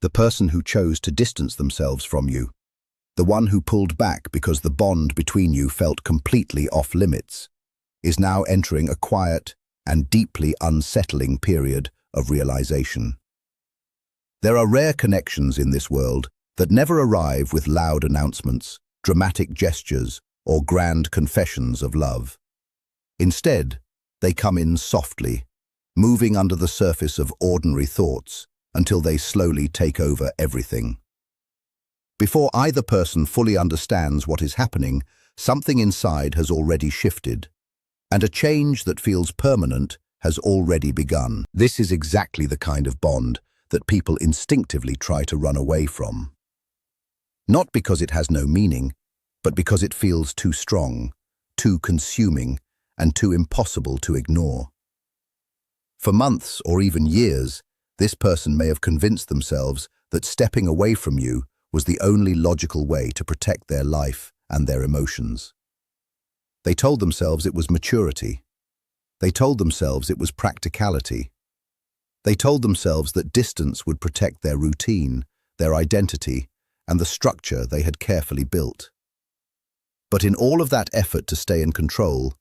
the person who chose to distance themselves from you, the one who pulled back because the bond between you felt completely off limits, is now entering a quiet and deeply unsettling period of realization. There are rare connections in this world that never arrive with loud announcements, dramatic gestures, or grand confessions of love. Instead, they come in softly, moving under the surface of ordinary thoughts until they slowly take over everything. Before either person fully understands what is happening, something inside has already shifted, and a change that feels permanent has already begun. This is exactly the kind of bond that people instinctively try to run away from. Not because it has no meaning, but because it feels too strong, too consuming, and too impossible to ignore. For months or even years, this person may have convinced themselves that stepping away from you was the only logical way to protect their life and their emotions. They told themselves it was maturity. They told themselves it was practicality. They told themselves that distance would protect their routine, their identity, and the structure they had carefully built. But in all of that effort to stay in control,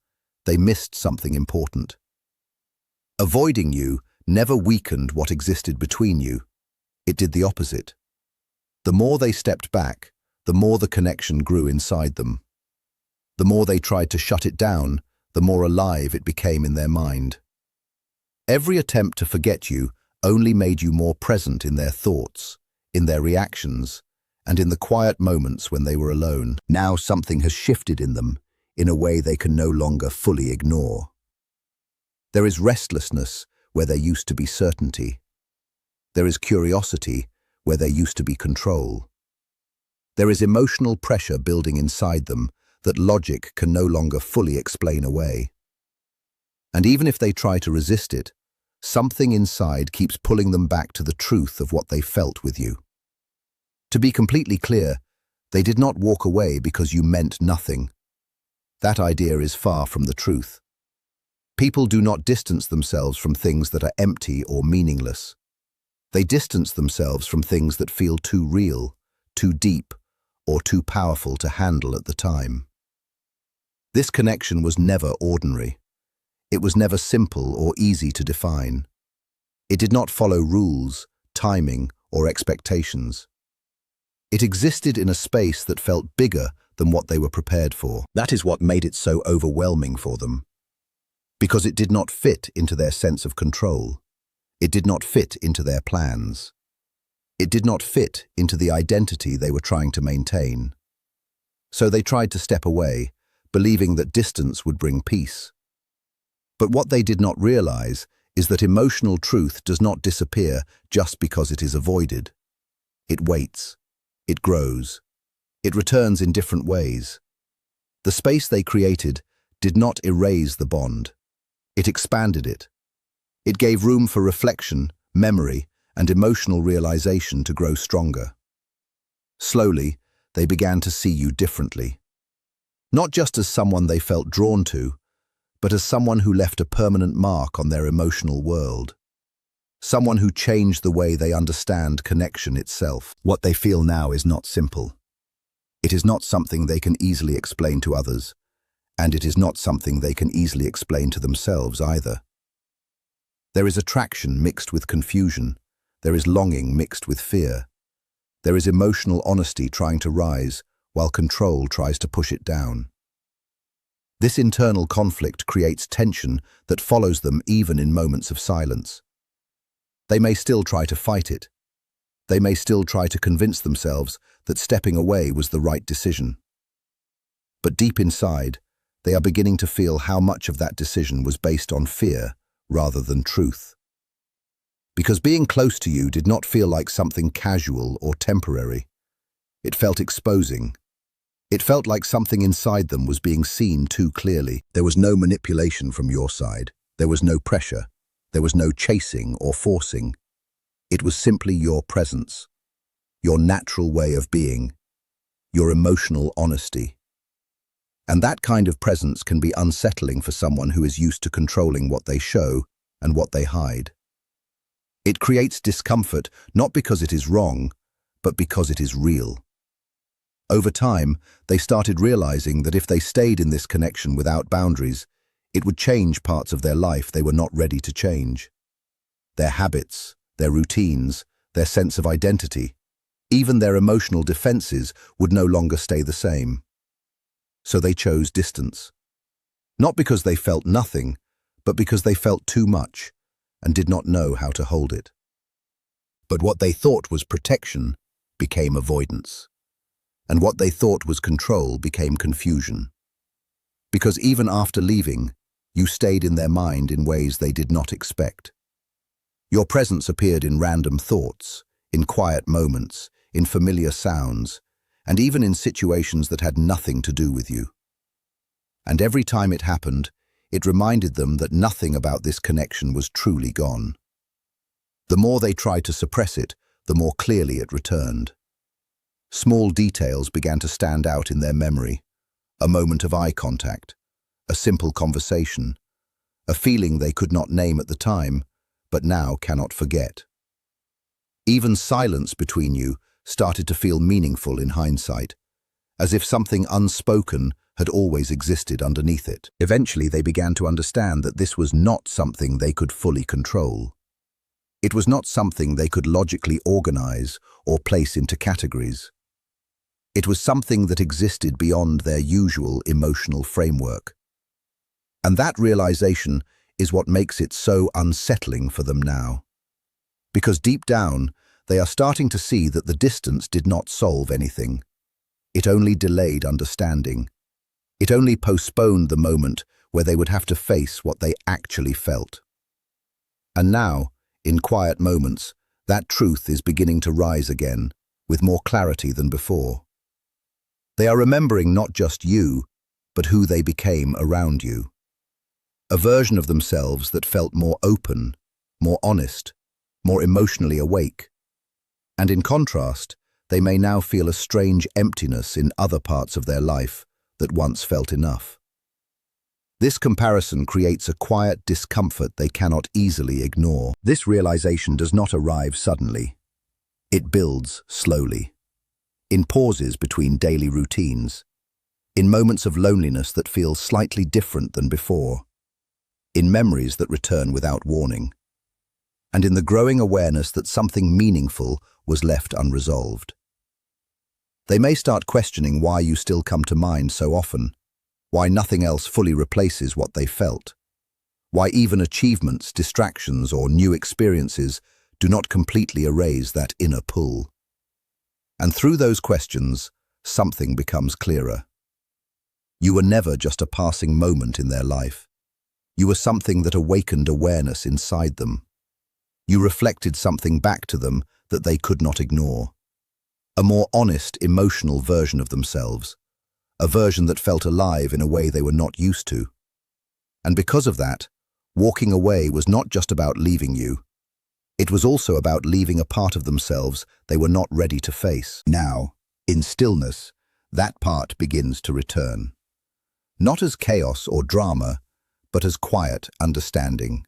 they missed something important. Avoiding you never weakened what existed between you. It did the opposite. The more they stepped back, the more the connection grew inside them. The more they tried to shut it down, the more alive it became in their mind. Every attempt to forget you only made you more present in their thoughts, in their reactions, and in the quiet moments when they were alone. Now something has shifted in them, in a way they can no longer fully ignore. There is restlessness where there used to be certainty. There is curiosity where there used to be control. There is emotional pressure building inside them that logic can no longer fully explain away. And even if they try to resist it, something inside keeps pulling them back to the truth of what they felt with you. To be completely clear, they did not walk away because you meant nothing. That idea is far from the truth. People do not distance themselves from things that are empty or meaningless. They distance themselves from things that feel too real, too deep, or too powerful to handle at the time. This connection was never ordinary. It was never simple or easy to define. It did not follow rules, timing, or expectations. It existed in a space that felt bigger than what they were prepared for. That is what made it so overwhelming for them. Because it did not fit into their sense of control. It did not fit into their plans. It did not fit into the identity they were trying to maintain. So they tried to step away, believing that distance would bring peace. But what they did not realize is that emotional truth does not disappear just because it is avoided. It waits. It grows. It returns in different ways. The space they created did not erase the bond. It expanded it. It gave room for reflection, memory, and emotional realization to grow stronger. Slowly, they began to see you differently. Not just as someone they felt drawn to, but as someone who left a permanent mark on their emotional world. Someone who changed the way they understand connection itself. What they feel now is not simple. It is not something they can easily explain to others, and it is not something they can easily explain to themselves either. There is attraction mixed with confusion. There is longing mixed with fear. There is emotional honesty trying to rise, while control tries to push it down. This internal conflict creates tension that follows them even in moments of silence. They may still try to fight it. They may still try to convince themselves that stepping away was the right decision. But deep inside, they are beginning to feel how much of that decision was based on fear rather than truth. Because being close to you did not feel like something casual or temporary. It felt exposing. It felt like something inside them was being seen too clearly. There was no manipulation from your side. There was no pressure. There was no chasing or forcing. It was simply your presence, your natural way of being, your emotional honesty. And that kind of presence can be unsettling for someone who is used to controlling what they show and what they hide. It creates discomfort not because it is wrong, but because it is real. Over time, they started realizing that if they stayed in this connection without boundaries, it would change parts of their life they were not ready to change. Their habits, their routines, their sense of identity, even their emotional defenses would no longer stay the same. So they chose distance. Not because they felt nothing, but because they felt too much and did not know how to hold it. But what they thought was protection became avoidance. And what they thought was control became confusion. Because even after leaving, you stayed in their mind in ways they did not expect. Your presence appeared in random thoughts, in quiet moments, in familiar sounds, and even in situations that had nothing to do with you. And every time it happened, it reminded them that nothing about this connection was truly gone. The more they tried to suppress it, the more clearly it returned. Small details began to stand out in their memory: a moment of eye contact, a simple conversation, a feeling they could not name at the time, but now cannot forget. Even silence between you started to feel meaningful in hindsight, as if something unspoken had always existed underneath it. Eventually, they began to understand that this was not something they could fully control. It was not something they could logically organize or place into categories. It was something that existed beyond their usual emotional framework. And that realization is what makes it so unsettling for them now. Because deep down, they are starting to see that the distance did not solve anything. It only delayed understanding. It only postponed the moment where they would have to face what they actually felt. And now, in quiet moments, that truth is beginning to rise again, with more clarity than before. They are remembering not just you, but who they became around you. A version of themselves that felt more open, more honest, more emotionally awake. And in contrast, they may now feel a strange emptiness in other parts of their life that once felt enough. This comparison creates a quiet discomfort they cannot easily ignore. This realization does not arrive suddenly. It builds slowly, in pauses between daily routines, in moments of loneliness that feel slightly different than before, in memories that return without warning, and in the growing awareness that something meaningful was left unresolved. They may start questioning why you still come to mind so often, why nothing else fully replaces what they felt, why even achievements, distractions, or new experiences do not completely erase that inner pull. And through those questions, something becomes clearer. You were never just a passing moment in their life. You were something that awakened awareness inside them. You reflected something back to them that they could not ignore. A more honest, emotional version of themselves. A version that felt alive in a way they were not used to. And because of that, walking away was not just about leaving you. It was also about leaving a part of themselves they were not ready to face. Now, in stillness, that part begins to return. Not as chaos or drama, but as quiet understanding.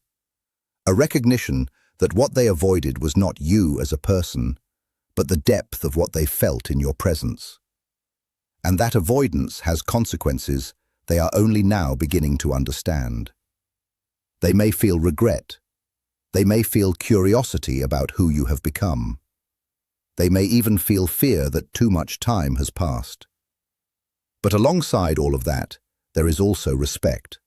A recognition that what they avoided was not you as a person, but the depth of what they felt in your presence. And that avoidance has consequences they are only now beginning to understand. They may feel regret. They may feel curiosity about who you have become. They may even feel fear that too much time has passed. But alongside all of that, there is also respect.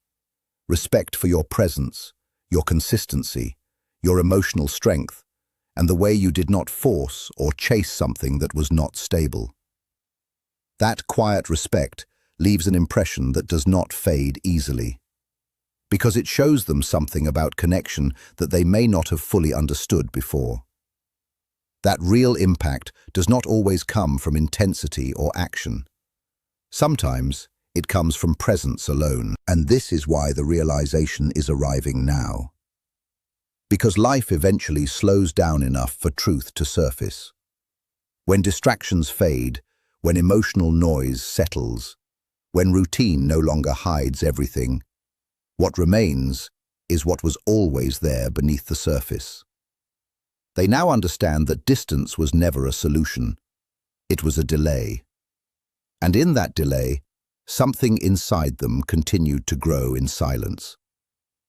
Respect for your presence, your consistency, your emotional strength, and the way you did not force or chase something that was not stable. That quiet respect leaves an impression that does not fade easily, because it shows them something about connection that they may not have fully understood before. That real impact does not always come from intensity or action. Sometimes it comes from presence alone, and this is why the realization is arriving now. Because life eventually slows down enough for truth to surface. When distractions fade, when emotional noise settles, when routine no longer hides everything, what remains is what was always there beneath the surface. They now understand that distance was never a solution. It was a delay. And in that delay, something inside them continued to grow in silence.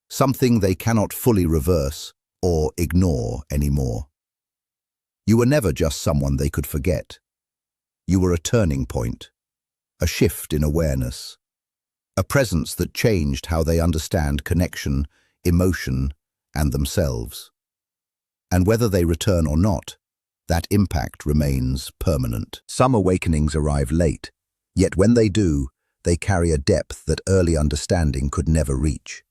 Something they cannot fully reverse or ignore anymore. You were never just someone they could forget. You were a turning point, a shift in awareness, a presence that changed how they understand connection, emotion, and themselves. And whether they return or not, that impact remains permanent. Some awakenings arrive late, yet when they do, they carry a depth that early understanding could never reach.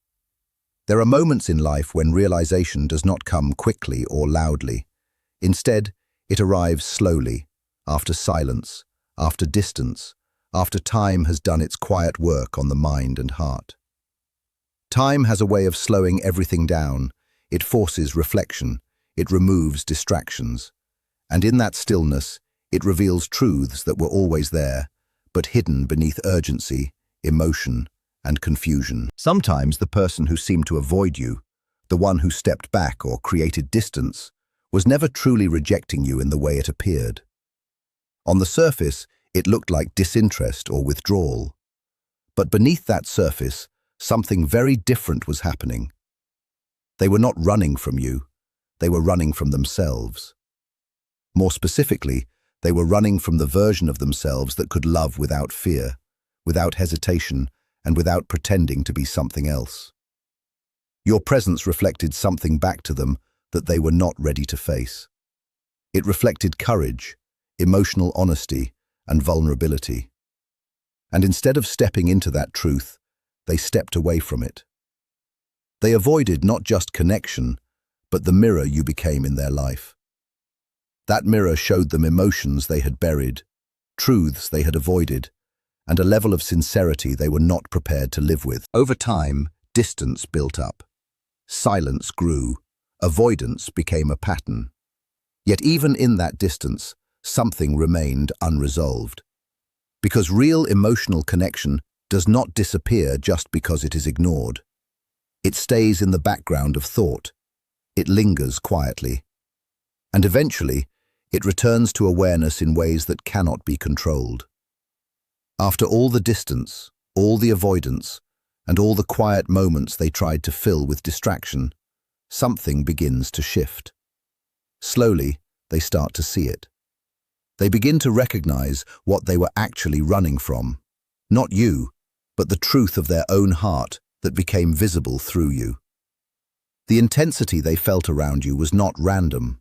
There are moments in life when realization does not come quickly or loudly. Instead, it arrives slowly, after silence, after distance, after time has done its quiet work on the mind and heart. Time has a way of slowing everything down. It forces reflection, it removes distractions, and in that stillness, it reveals truths that were always there, but hidden beneath urgency, emotion, and confusion. Sometimes the person who seemed to avoid you, the one who stepped back or created distance, was never truly rejecting you in the way it appeared. On the surface, it looked like disinterest or withdrawal. But beneath that surface, something very different was happening. They were not running from you, they were running from themselves. More specifically, they were running from the version of themselves that could love without fear, without hesitation, and without pretending to be something else. Your presence reflected something back to them that they were not ready to face. It reflected courage, emotional honesty, and vulnerability. And instead of stepping into that truth, they stepped away from it. They avoided not just connection, but the mirror you became in their life. That mirror showed them emotions they had buried, truths they had avoided, and a level of sincerity they were not prepared to live with. Over time, distance built up. Silence grew. Avoidance became a pattern. Yet even in that distance, something remained unresolved. Because real emotional connection does not disappear just because it is ignored. It stays in the background of thought. It lingers quietly. And eventually, it returns to awareness in ways that cannot be controlled. After all the distance, all the avoidance, and all the quiet moments they tried to fill with distraction, something begins to shift. Slowly, they start to see it. They begin to recognize what they were actually running from. Not you, but the truth of their own heart that became visible through you. The intensity they felt around you was not random.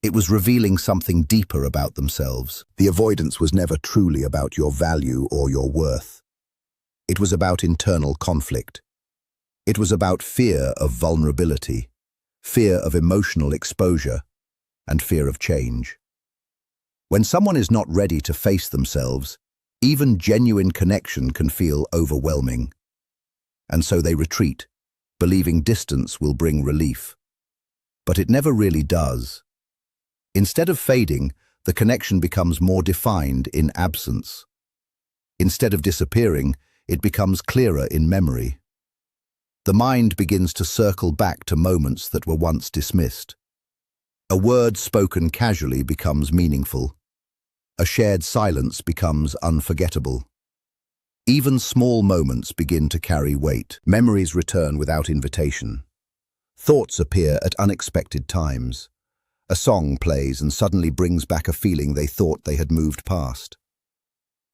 It was revealing something deeper about themselves. The avoidance was never truly about your value or your worth. It was about internal conflict. It was about fear of vulnerability, fear of emotional exposure, and fear of change. When someone is not ready to face themselves, even genuine connection can feel overwhelming. And so they retreat, believing distance will bring relief. But it never really does. Instead of fading, the connection becomes more defined in absence. Instead of disappearing, it becomes clearer in memory. The mind begins to circle back to moments that were once dismissed. A word spoken casually becomes meaningful. A shared silence becomes unforgettable. Even small moments begin to carry weight. Memories return without invitation. Thoughts appear at unexpected times. A song plays and suddenly brings back a feeling they thought they had moved past.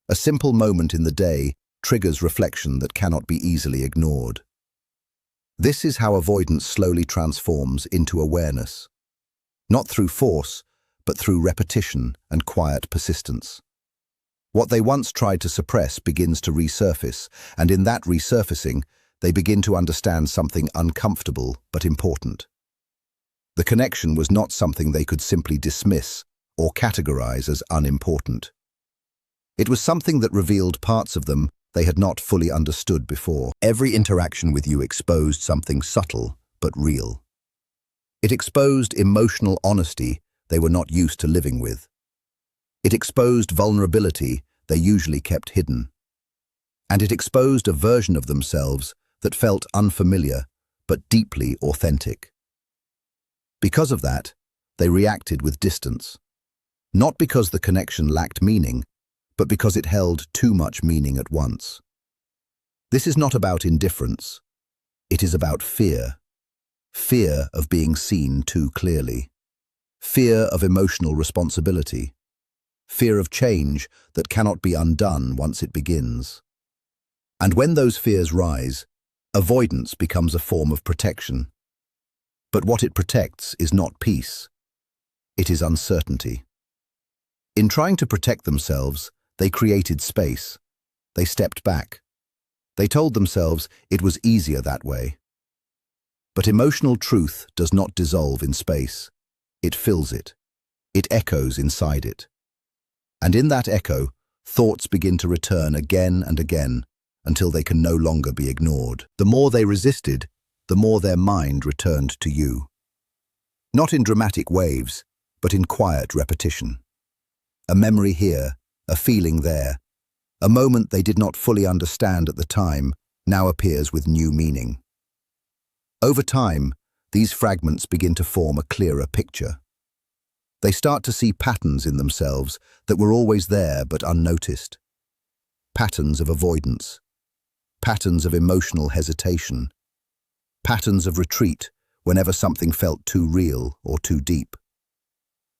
A simple moment in the day triggers reflection that cannot be easily ignored. This is how avoidance slowly transforms into awareness. Not through force, but through repetition and quiet persistence. What they once tried to suppress begins to resurface, and in that resurfacing, they begin to understand something uncomfortable but important. The connection was not something they could simply dismiss or categorize as unimportant. It was something that revealed parts of them they had not fully understood before. Every interaction with you exposed something subtle but real. It exposed emotional honesty they were not used to living with. It exposed vulnerability they usually kept hidden. And it exposed a version of themselves that felt unfamiliar but deeply authentic. Because of that, they reacted with distance. Not because the connection lacked meaning, but because it held too much meaning at once. This is not about indifference. It is about fear. Fear of being seen too clearly. Fear of emotional responsibility. Fear of change that cannot be undone once it begins. And when those fears rise, avoidance becomes a form of protection. But what it protects is not peace. It is uncertainty. In trying to protect themselves, they created space. They stepped back. They told themselves it was easier that way. But emotional truth does not dissolve in space. It fills it. It echoes inside it. And in that echo, thoughts begin to return again and again until they can no longer be ignored. The more they resisted, the more their mind returned to you. Not in dramatic waves, but in quiet repetition. A memory here, a feeling there, a moment they did not fully understand at the time now appears with new meaning. Over time, these fragments begin to form a clearer picture. They start to see patterns in themselves that were always there but unnoticed. Patterns of avoidance, patterns of emotional hesitation, patterns of retreat whenever something felt too real or too deep.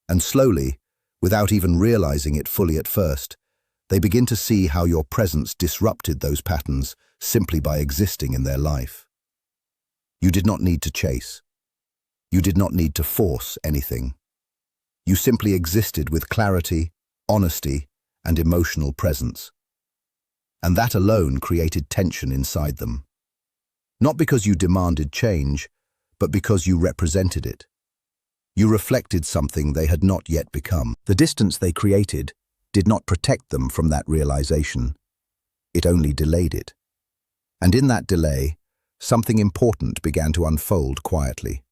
And slowly, without even realizing it fully at first, they begin to see how your presence disrupted those patterns simply by existing in their life. You did not need to chase. You did not need to force anything. You simply existed with clarity, honesty, and emotional presence. And that alone created tension inside them. Not because you demanded change, but because you represented it. You reflected something they had not yet become. The distance they created did not protect them from that realization. It only delayed it. And in that delay, something important began to unfold quietly.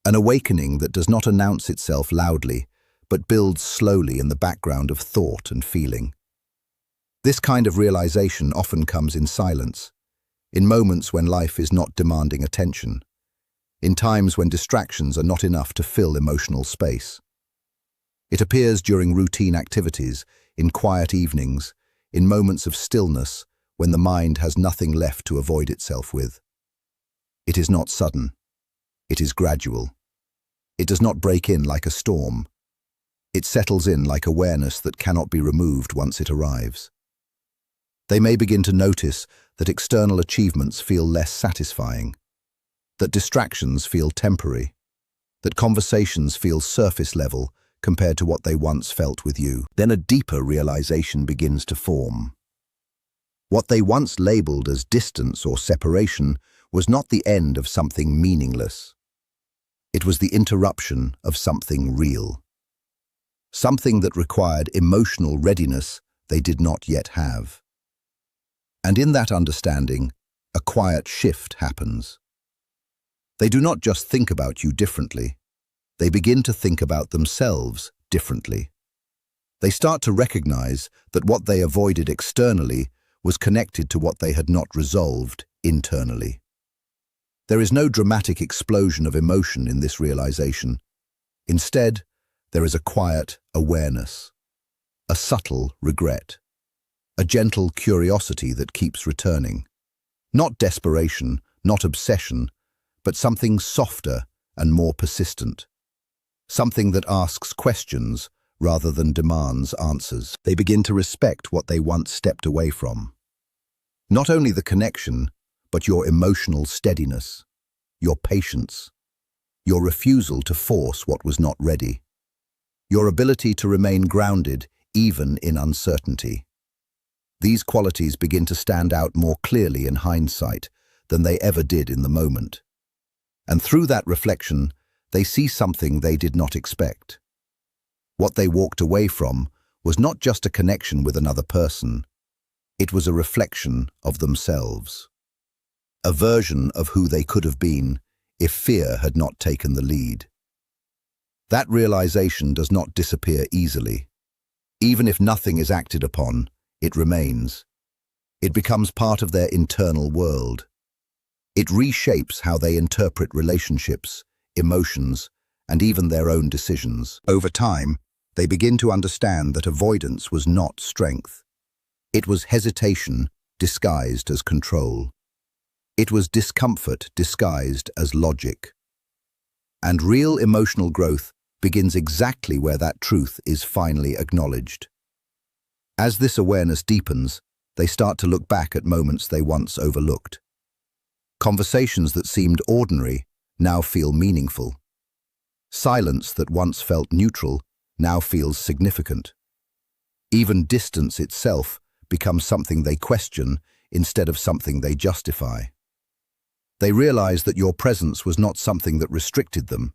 An awakening that does not announce itself loudly, but builds slowly in the background of thought and feeling. This kind of realization often comes in silence, in moments when life is not demanding attention, in times when distractions are not enough to fill emotional space. It appears during routine activities, in quiet evenings, in moments of stillness when the mind has nothing left to avoid itself with. It is not sudden. It is gradual. It does not break in like a storm. It settles in like awareness that cannot be removed once it arrives. They may begin to notice that external achievements feel less satisfying, that distractions feel temporary, that conversations feel surface level compared to what they once felt with you. Then a deeper realization begins to form. What they once labeled as distance or separation was not the end of something meaningless. It was the interruption of something real. Something that required emotional readiness they did not yet have. And in that understanding, a quiet shift happens. They do not just think about you differently. They begin to think about themselves differently. They start to recognize that what they avoided externally was connected to what they had not resolved internally. There is no dramatic explosion of emotion in this realization. Instead, there is a quiet awareness, a subtle regret, a gentle curiosity that keeps returning. Not desperation, not obsession, but something softer and more persistent. Something that asks questions rather than demands answers. They begin to respect what they once stepped away from. Not only the connection, but your emotional steadiness, your patience, your refusal to force what was not ready, your ability to remain grounded even in uncertainty. These qualities begin to stand out more clearly in hindsight than they ever did in the moment. And through that reflection, they see something they did not expect. What they walked away from was not just a connection with another person. It was a reflection of themselves. A version of who they could have been if fear had not taken the lead. That realization does not disappear easily. Even if nothing is acted upon, it remains. It becomes part of their internal world. It reshapes how they interpret relationships, emotions, and even their own decisions. Over time, they begin to understand that avoidance was not strength. It was hesitation disguised as control. It was discomfort disguised as logic. And real emotional growth begins exactly where that truth is finally acknowledged. As this awareness deepens, they start to look back at moments they once overlooked. Conversations that seemed ordinary now feel meaningful. Silence that once felt neutral now feels significant. Even distance itself becomes something they question instead of something they justify. They realize that your presence was not something that restricted them.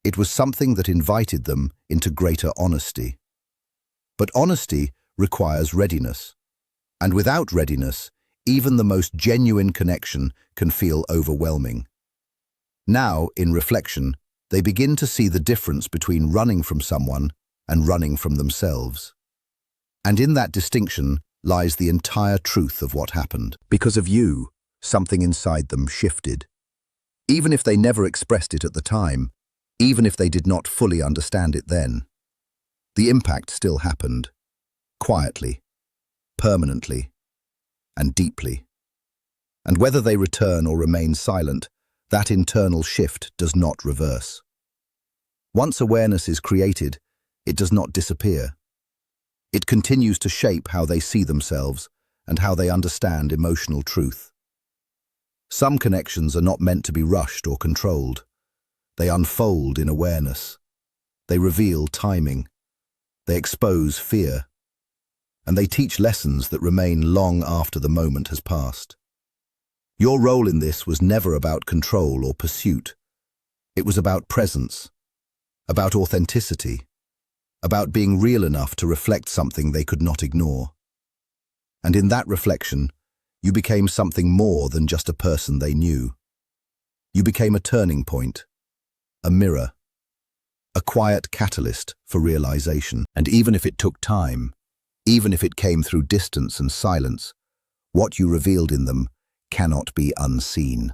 It was something that invited them into greater honesty. But honesty requires readiness. And without readiness, even the most genuine connection can feel overwhelming. Now, in reflection, they begin to see the difference between running from someone and running from themselves. And in that distinction lies the entire truth of what happened. Because of you, something inside them shifted. Even if they never expressed it at the time, even if they did not fully understand it then, the impact still happened. Quietly, permanently, and deeply. And whether they return or remain silent, that internal shift does not reverse. Once awareness is created, it does not disappear. It continues to shape how they see themselves and how they understand emotional truth. Some connections are not meant to be rushed or controlled. They unfold in awareness. They reveal timing. They expose fear. And they teach lessons that remain long after the moment has passed. Your role in this was never about control or pursuit. It was about presence, about authenticity, about being real enough to reflect something they could not ignore. And in that reflection, you became something more than just a person they knew. You became a turning point, a mirror, a quiet catalyst for realization. And even if it took time, even if it came through distance and silence, what you revealed in them cannot be unseen.